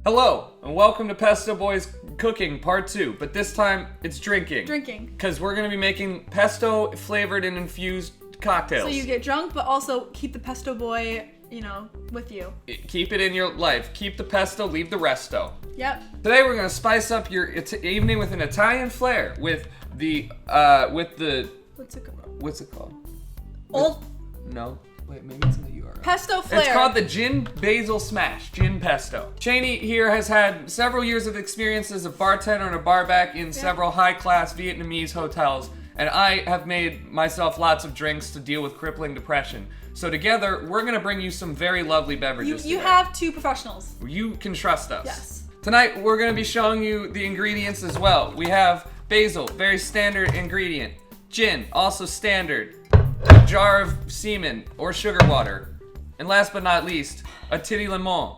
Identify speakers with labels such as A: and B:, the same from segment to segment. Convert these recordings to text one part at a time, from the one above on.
A: Hello, and welcome to Pesto Boyz Cooking Part 2, but this time it's drinking.
B: Drinking.
A: Because we're going to be making pesto flavored and infused cocktails.
B: So you get drunk, but also keep the pesto boy, with you.
A: Keep it in your life. Keep the pesto, leave the resto.
B: Yep.
A: Today we're going to spice up your evening with an Italian flair with the, What's it called? No. Wait, maybe it's in the URL.
B: Pesto flair.
A: It's called the Gin Basil Smash. Gin Pesto. Cheney here has had several years of experience as a bartender and a barback in several high-class Vietnamese hotels, and I have made myself lots of drinks to deal with crippling depression. So together, we're going to bring you some very lovely beverages
B: You
A: today.
B: have two professionals.
A: You can trust us.
B: Yes.
A: Tonight, we're going to be showing you the ingredients as well. We have basil, very standard ingredient. Gin, also standard. A jar of semen or sugar water. And last but not least, a titty lemon.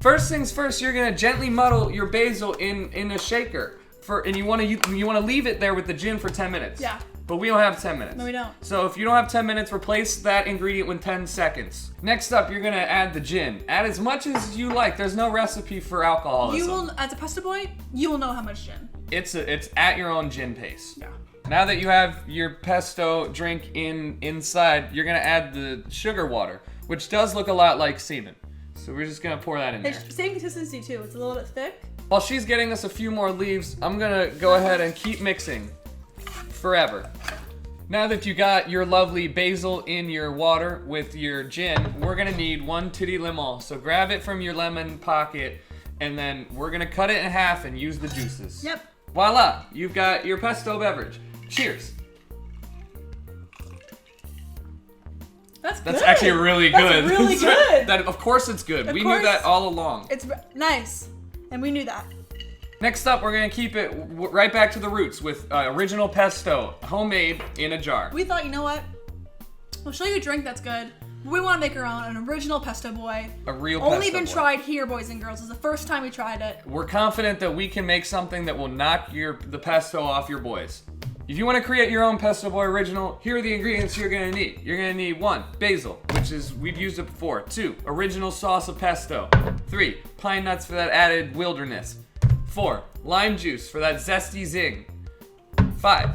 A: First things first, you're gonna gently muddle your basil in a shaker, and you wanna leave it there with the gin for 10 minutes.
B: Yeah.
A: But we don't have 10 minutes.
B: No, we don't.
A: So if you don't have 10 minutes, replace that ingredient with 10 seconds. Next up, you're gonna add the gin. Add as much as you like. There's no recipe for alcoholism.
B: You will, as a pesto boy, you will know how much gin.
A: It's at your own gin pace.
B: Yeah.
A: Now that you have your pesto drink inside, you're gonna add the sugar water, which does look a lot like semen. So we're just gonna pour that in there.
B: It's same consistency too. It's a little bit thick.
A: While she's getting us a few more leaves, I'm gonna go ahead and keep mixing forever. Now that you got your lovely basil in your water with your gin, we're gonna need one titty lemon. So grab it from your lemon pocket, and then we're gonna cut it in half and use the juices.
B: Yep.
A: Voila, you've got your pesto beverage. Cheers.
B: That's
A: actually really good.
B: That's really good.
A: Of course it's good. We knew
B: course.
A: that all along.
B: It's nice, and we knew that.
A: Next up, we're gonna keep it right back to the roots with original pesto, homemade in a jar.
B: We thought, you know what? We'll show you a drink that's good. We want to make our own, an original pesto boy.
A: A real
B: Only
A: pesto
B: been
A: boy.
B: tried here, boys and girls. It's the first time we tried it.
A: We're confident that we can make something that will knock the pesto off your boys. If you want to create your own pesto boy original, here are the ingredients you're gonna need. You're gonna need 1, basil, which is, we've used it before. 2, original sauce of pesto. 3, pine nuts for that added wilderness. 4, lime juice for that zesty zing. 5,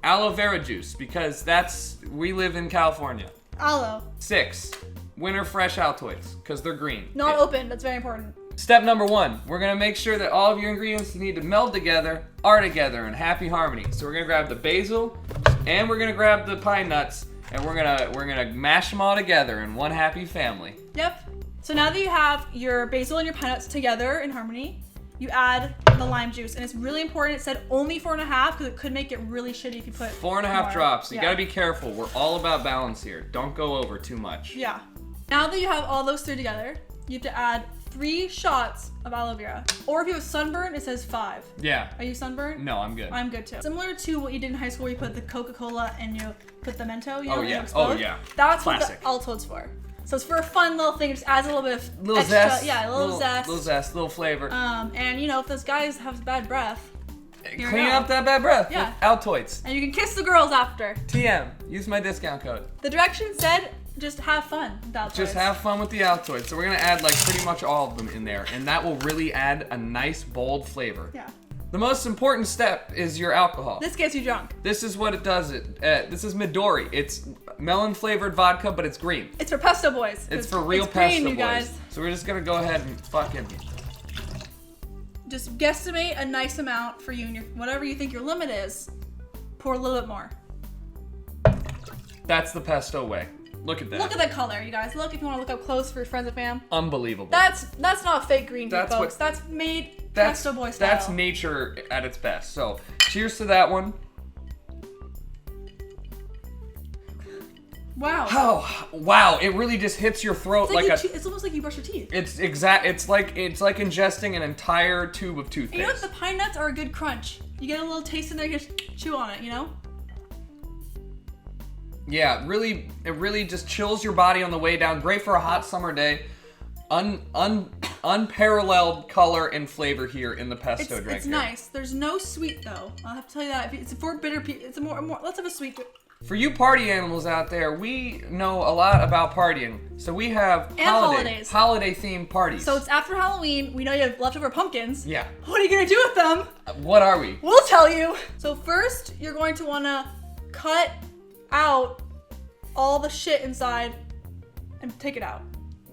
A: aloe vera juice, because we live in California.
B: Aloe.
A: 6, winter fresh Altoids, because they're green.
B: Not open. That's very important.
A: Step number 1, we're gonna make sure that all of your ingredients need to meld together, are together in happy harmony. So we're gonna grab the basil, and we're gonna grab the pine nuts, and we're gonna mash them all together in one happy family.
B: Yep. So now that you have your basil and your pine nuts together in harmony, you add the lime juice, and it's really important. It said only 4.5 because it could make it really shitty if you put
A: 4.5
B: more.
A: drops. You
B: Yeah.
A: gotta be careful. We're all about balance here. Don't go over too much.
B: Yeah. Now that you have all those 3 together, you have to add 3 shots of aloe vera. Or if you have sunburn, it says 5.
A: Yeah.
B: Are you sunburned?
A: No, I'm good.
B: I'm good too. Similar to what you did in high school where you put the Coca-Cola and you put the Mento,
A: Oh,
B: and it
A: yeah.
B: explodes.
A: Oh, yeah.
B: That's
A: Classic.
B: what the Altoid's for. So it's for a fun little thing. It just adds a little bit of
A: Little
B: extra,
A: zest.
B: Yeah, a little zest.
A: Little zest, little flavor.
B: And if those guys have bad breath, here we
A: Clean
B: go.
A: up that bad breath
B: Yeah.
A: with Altoids.
B: And you can kiss the girls after.
A: TM. Use my discount code.
B: The directions said just have fun with Altoids.
A: Just have fun with the Altoids. So we're gonna add like pretty much all of them in there, and that will really add a nice bold flavor.
B: Yeah.
A: The most important step is your alcohol.
B: This gets you drunk.
A: This is what it does. This is Midori. It's melon flavored vodka, but it's green.
B: It's for pesto boys.
A: It's for real
B: it's green,
A: pesto
B: you
A: boys.
B: guys.
A: So we're just gonna go ahead and fucking.
B: Just guesstimate a nice amount for you and whatever you think your limit is. Pour a little bit more.
A: That's the pesto way. Look at that.
B: Look at that color, you guys. Look if you want to look up close for your friends and fam.
A: Unbelievable.
B: That's not fake green tea,
A: That's
B: folks.
A: what-
B: That's made pesto boy style.
A: That's nature at its best. So cheers to that one.
B: Wow.
A: Oh wow! It really just hits your throat
B: It's it's almost like you brush your teeth.
A: It's like ingesting an entire tube of toothpaste.
B: And you know what? The pine nuts are a good crunch. You get a little taste in there, you just chew on it, you know?
A: Yeah, it really just chills your body on the way down. Great for a hot summer day. Unparalleled color and flavor here in the pesto drink.
B: It's nice. There's no sweet though. I'll have to tell you that. It's for bitter people. It's more. Let's have a sweet.
A: For you party animals out there, we know a lot about partying. So we have
B: holidays.
A: holiday themed parties.
B: So it's after Halloween. We know you have leftover pumpkins.
A: Yeah.
B: What are you gonna do with them?
A: What are we?
B: We'll tell you. So first, you're going to wanna cut out all the shit inside and take it out.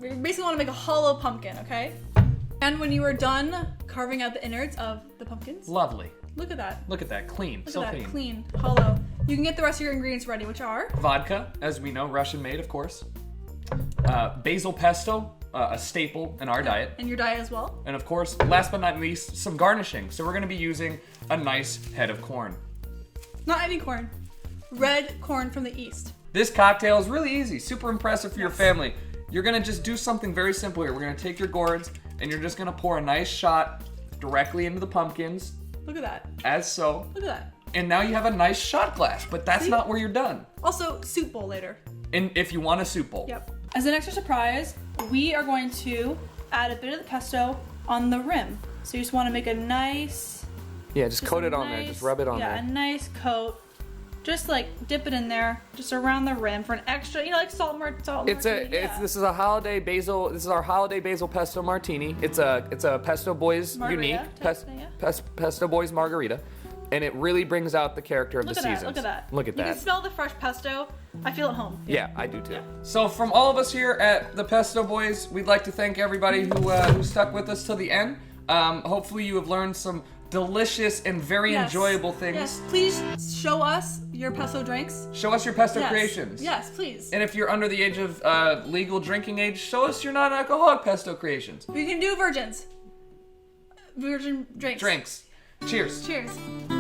B: We basically wanna make a hollow pumpkin, okay? And when you are done carving out the innards of the pumpkins,
A: Lovely.
B: look at that.
A: Look at that. Clean.
B: Look
A: So
B: at that,
A: clean.
B: clean, hollow. You can get the rest of your ingredients ready, which are
A: Vodka, as we know, Russian made, of course. Basil pesto, a staple in our diet.
B: in your diet as well.
A: And of course, last but not least, some garnishing. So we're gonna be using a nice head of corn.
B: Not any corn, red corn from the east.
A: This cocktail is really easy, super impressive for your family. You're gonna just do something very simple here. We're gonna take your gourds and you're just gonna pour a nice shot directly into the pumpkins,
B: Look at that.
A: as so.
B: Look at that.
A: And now you have a nice shot glass, but that's
B: See?
A: not where you're done.
B: Also, soup bowl later.
A: And if you want a soup bowl.
B: Yep. As an extra surprise, we are going to add a bit of the pesto on the rim. So you just want to make a nice...
A: Yeah, just coat
B: a
A: it on there.
B: nice-
A: Just rub it on
B: yeah,
A: there.
B: a nice coat. Just like dip it in there, just around the rim for an extra, like salt martini.
A: This is a holiday basil. This is our holiday basil pesto martini. It's a Pesto Boyz
B: Margarita
A: unique
B: type thing, yeah.
A: Pesto Boyz margarita, and it really brings out the character of
B: Look
A: the
B: at that,
A: seasons.
B: look at that.
A: Look at
B: You
A: that.
B: can smell the fresh pesto. I feel at home.
A: Yeah, I do too. So from all of us here at the Pesto Boyz, we'd like to thank everybody who stuck with us till the end. Hopefully you have learned some delicious and very
B: Yes.
A: enjoyable things.
B: Yes, please show us your pesto drinks.
A: Show us your pesto
B: Yes.
A: creations.
B: Yes, please.
A: And if you're under the age of legal drinking age, show us your non-alcoholic pesto creations.
B: We can do virgins. Virgin drinks.
A: Drinks. Cheers.
B: Cheers.